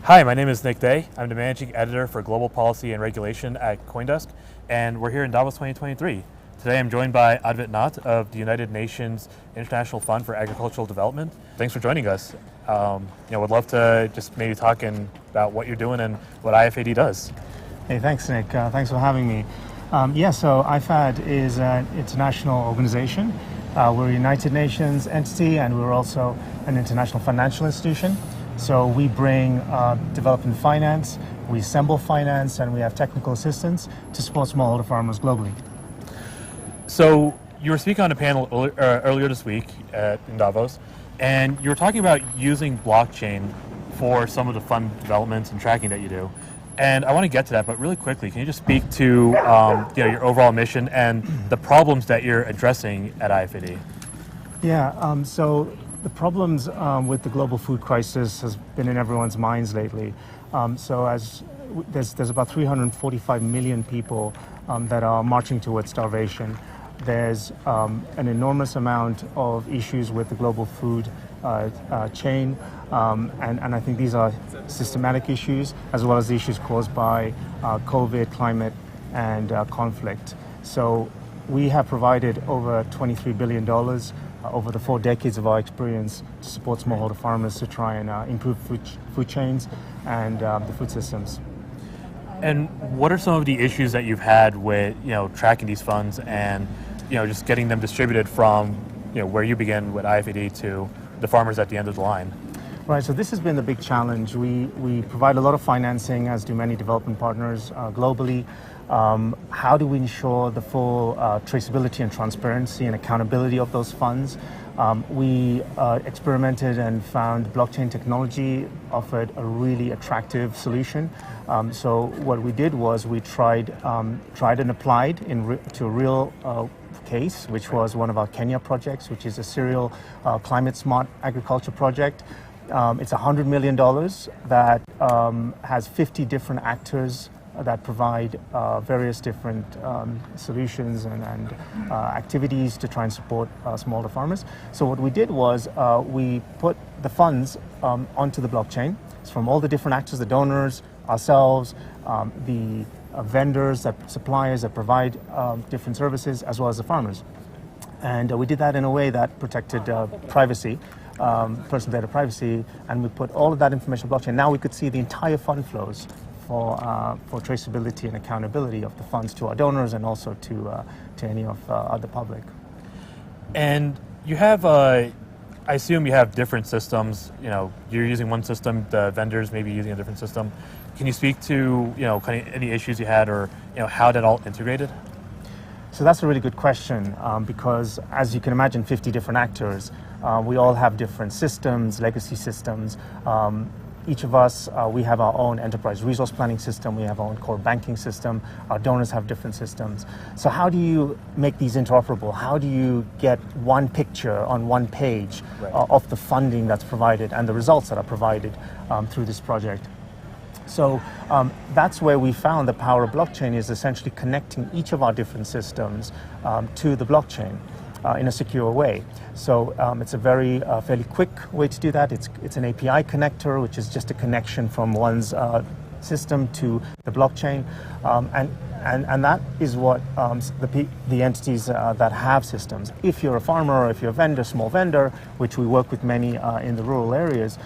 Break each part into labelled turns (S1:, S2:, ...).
S1: Hi, my name is Nick Day. I'm the Managing Editor for Global Policy and Regulation at CoinDesk, and we're here in Davos 2023. Today I'm joined by Advit Nath of the United Nations International Fund for Agricultural Development. Thanks for joining us. Would love to just maybe talk about what you're doing and what IFAD does.
S2: Hey, thanks, Nick. Thanks for having me. So IFAD is an international organization. We're a United Nations entity, and we're also an international financial institution. So we bring development finance, we assemble finance, and we have technical assistance to support smallholder farmers globally.
S1: So you were speaking on a panel earlier this week in Davos, and you were talking about using blockchain for some of the fund developments and tracking that you do. And I want to get to that, but really quickly, can you just speak to your overall mission and the problems that you're addressing at IFAD?
S2: So the problems with the global food crisis has been in everyone's minds lately. There's about 345 million people that are marching towards starvation. There's an enormous amount of issues with the global food chain, and I think these are systematic issues as well as the issues caused by COVID, climate, and conflict. So we have provided over $23 billion over the 4 decades of our experience to support smallholder farmers to try and improve food chains and the food systems.
S1: And what are some of the issues that you've had with tracking these funds and just getting them distributed from where you begin with IFAD to the farmers at the end of the line?
S2: Right, so this has been the big challenge. We provide a lot of financing, as do many development partners globally. How do we ensure the full traceability and transparency and accountability of those funds? We experimented and found blockchain technology offered a really attractive solution. So what we did was we tried and applied to a real case, which was one of our Kenya projects, which is a serial climate smart agriculture project. It's $100 million that has 50 different actors that provide various different solutions and activities to try and support smallholder farmers. So what we did was we put the funds onto the blockchain. It's from all the different actors, the donors, ourselves, the vendors, suppliers that provide different services, as well as the farmers. And we did that in a way that protected privacy, personal data privacy, and we put all of that information on blockchain. Now we could see the entire fund flows for traceability and accountability of the funds to our donors and also to any of the public.
S1: And you have, I assume you have different systems. You're using one system, the vendors may be using a different system. Can you speak to kind of any issues you had or how that all integrated?
S2: So that's a really good question because, as you can imagine, 50 different actors. We all have different systems, legacy systems. Each of us, we have our own enterprise resource planning system, we have our own core banking system, our donors have different systems. So how do you make these interoperable? How do you get one picture on one page of the funding that's provided and the results that are provided through this project? So that's where we found the power of blockchain is essentially connecting each of our different systems to the blockchain in a secure way. So it's a very fairly quick way to do that. It's an API connector, which is just a connection from one's system to the blockchain, and that is what the entities that have systems. If you're a farmer or if you're a vendor, small vendor, which we work with many in the rural areas,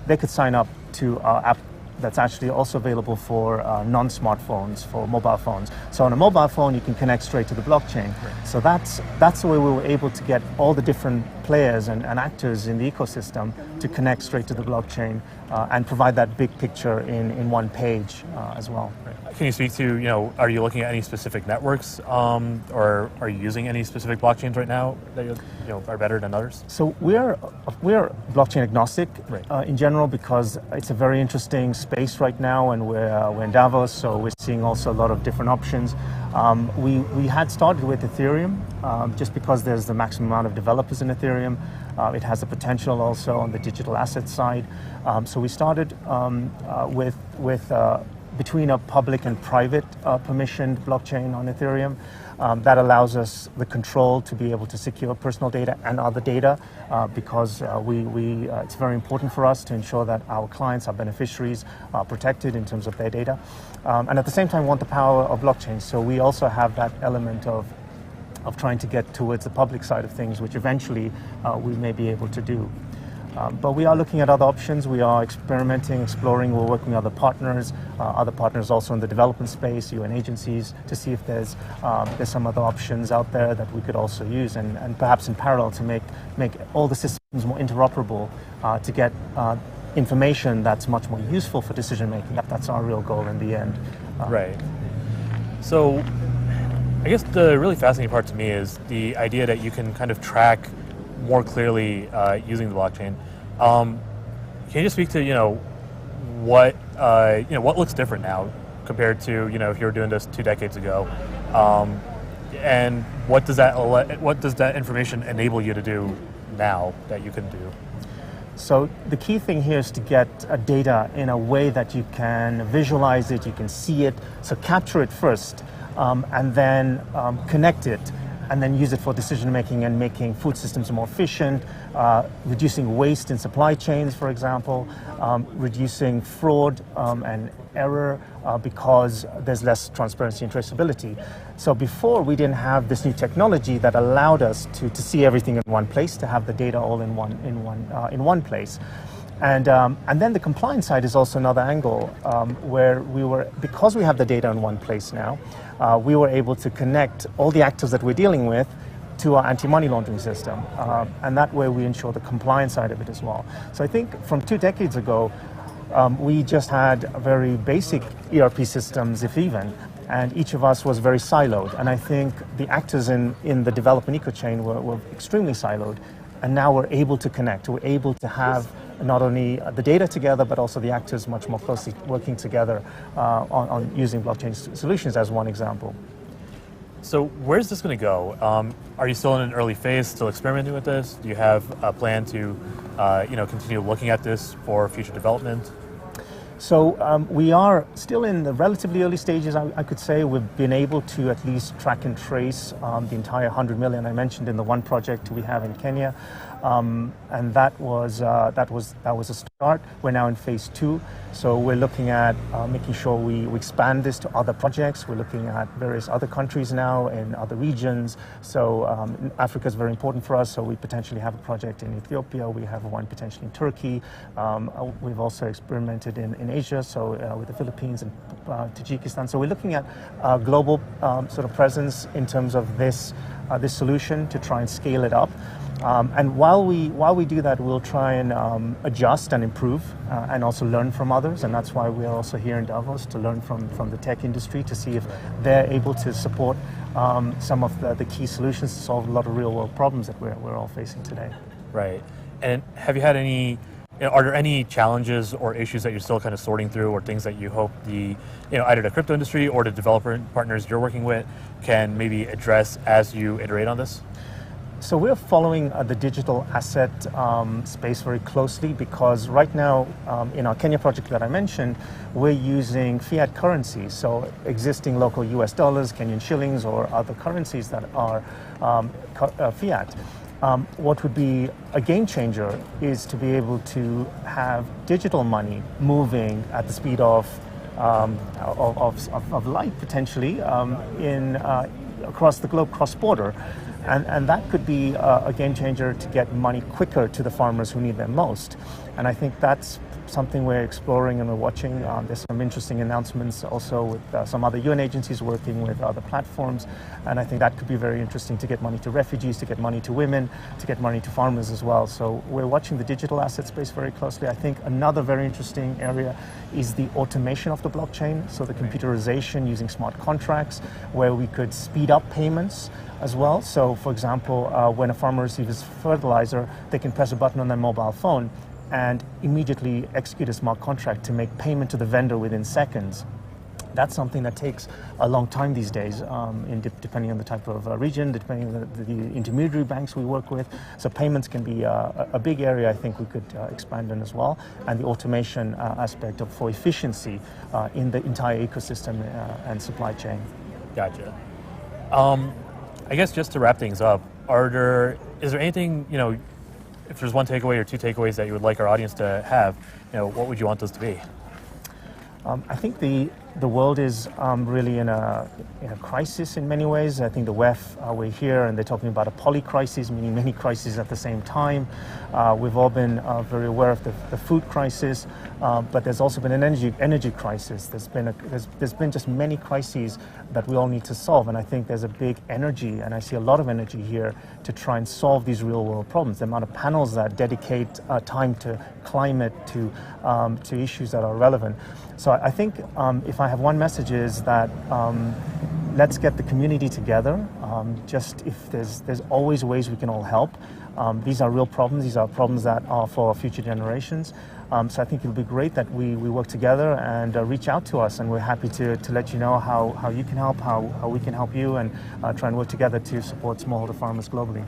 S2: they could sign up to our app that's actually also available for non-smartphones, for mobile phones. So on a mobile phone, you can connect straight to the blockchain. Right. So that's the way we were able to get all the different players and actors in the ecosystem to connect straight to the blockchain and provide that big picture in one page as well.
S1: Right. Can you speak to, are you looking at any specific networks or are you using any specific blockchains right now that are better than others?
S2: So we're blockchain agnostic in general because it's a very interesting space right now, and we're in Davos, so we're seeing also a lot of different options. We had started with Ethereum just because there's the maximum amount of developers in Ethereum. It has the potential also on the digital asset side. So we started with between a public and private permissioned blockchain on Ethereum. That allows us the control to be able to secure personal data and other data because it's very important for us to ensure that our clients, our beneficiaries, are protected in terms of their data. And at the same time, want the power of blockchain. So we also have that element of trying to get towards the public side of things, which eventually we may be able to do. But we are looking at other options. We are experimenting, exploring. We're working with other partners also in the development space, UN agencies, to see if there's some other options out there that we could also use, and perhaps in parallel to make all the systems more interoperable to get information that's much more useful for decision making. That's our real goal in the end.
S1: Right. So I guess the really fascinating part to me is the idea that you can kind of track more clearly using the blockchain. Can you just speak to what looks different now compared to if you were doing this 2 decades ago, and what does that information enable you to do now that you couldn't do?
S2: So the key thing here is to get data in a way that you can visualize it, you can see it, so capture it first, and then connect it, and then use it for decision making and making food systems more efficient, reducing waste in supply chains, for example, reducing fraud and error because there's less transparency and traceability. So before, we didn't have this new technology that allowed us to see everything in one place, to have the data all in one place. And then the compliance side is also another angle where because we have the data in one place now, we were able to connect all the actors that we're dealing with to our anti-money laundering system. And that way we ensure the compliance side of it as well. So I think from 2 decades ago, we just had very basic ERP systems, if even, and each of us was very siloed. And I think the actors in the development eco-chain were extremely siloed. And now we're able to connect. We're able to have not only the data together, but also the actors much more closely working together on using blockchain solutions as one example.
S1: So where's this going to go? Are you still in an early phase, still experimenting with this? Do you have a plan to continue looking at this for future development?
S2: So we are still in the relatively early stages, I could say. We've been able to at least track and trace the entire 100 million I mentioned in the one project we have in Kenya. And that was a start. We're now in phase 2. So we're looking at making sure we expand this to other projects. We're looking at various other countries now in other regions. So Africa is very important for us. So we potentially have a project in Ethiopia. We have one potentially in Turkey. We've also experimented in Asia, so with the Philippines and Tajikistan. So we're looking at global sort of presence in terms of this solution to try and scale it up. And while we do that, we'll try and adjust and improve and also learn from others. And that's why we're also here in Davos, to learn from the tech industry, to see if they're able to support some of the key solutions to solve a lot of real world problems that we're all facing today.
S1: Right. And have you had are there any challenges or issues that you're still kind of sorting through, or things that you hope either the crypto industry or the developer partners you're working with can maybe address as you iterate on this?
S2: So we're following the digital asset space very closely, because right now in our Kenya project that I mentioned, we're using fiat currencies, so existing local US dollars, Kenyan shillings, or other currencies that are fiat. What would be a game changer is to be able to have digital money moving at the speed of light, potentially, across the globe, cross-border. And that could be a game changer to get money quicker to the farmers who need them most. And I think that's something we're exploring and we're watching. There's some interesting announcements also with some other UN agencies working with other platforms. And I think that could be very interesting, to get money to refugees, to get money to women, to get money to farmers as well. So we're watching the digital asset space very closely. I think another very interesting area is the automation of the blockchain. So the computerization using smart contracts, where we could speed up payments as well. So for example, when a farmer receives fertilizer, they can press a button on their mobile phone and immediately execute a smart contract to make payment to the vendor within seconds. That's something that takes a long time these days, depending on the type of region, depending on the intermediary banks we work with. So payments can be a big area I think we could expand on as well, and the automation aspect for efficiency in the entire ecosystem and supply chain.
S1: Gotcha. I guess just to wrap things up, is there anything, if there's one takeaway or two takeaways that you would like our audience to have, what would you want those to be?
S2: I think the world is really in a crisis in many ways. I think the WEF, we're here and they're talking about a polycrisis, meaning many crises at the same time. We've all been very aware of the food crisis, but there's also been an energy crisis. There's been just many crises that we all need to solve, and I think there's a big energy, and I see a lot of energy here to try and solve these real world problems. The amount of panels that dedicate time to climate, to issues that are relevant. So I think if I have one message is that let's get the community together. Just if there's always ways we can all help. These are real problems. These are problems that are for future generations. So I think it'll be great that we work together and reach out to us, and we're happy to let you know how you can help, how we can help you, and try and work together to support smallholder farmers globally.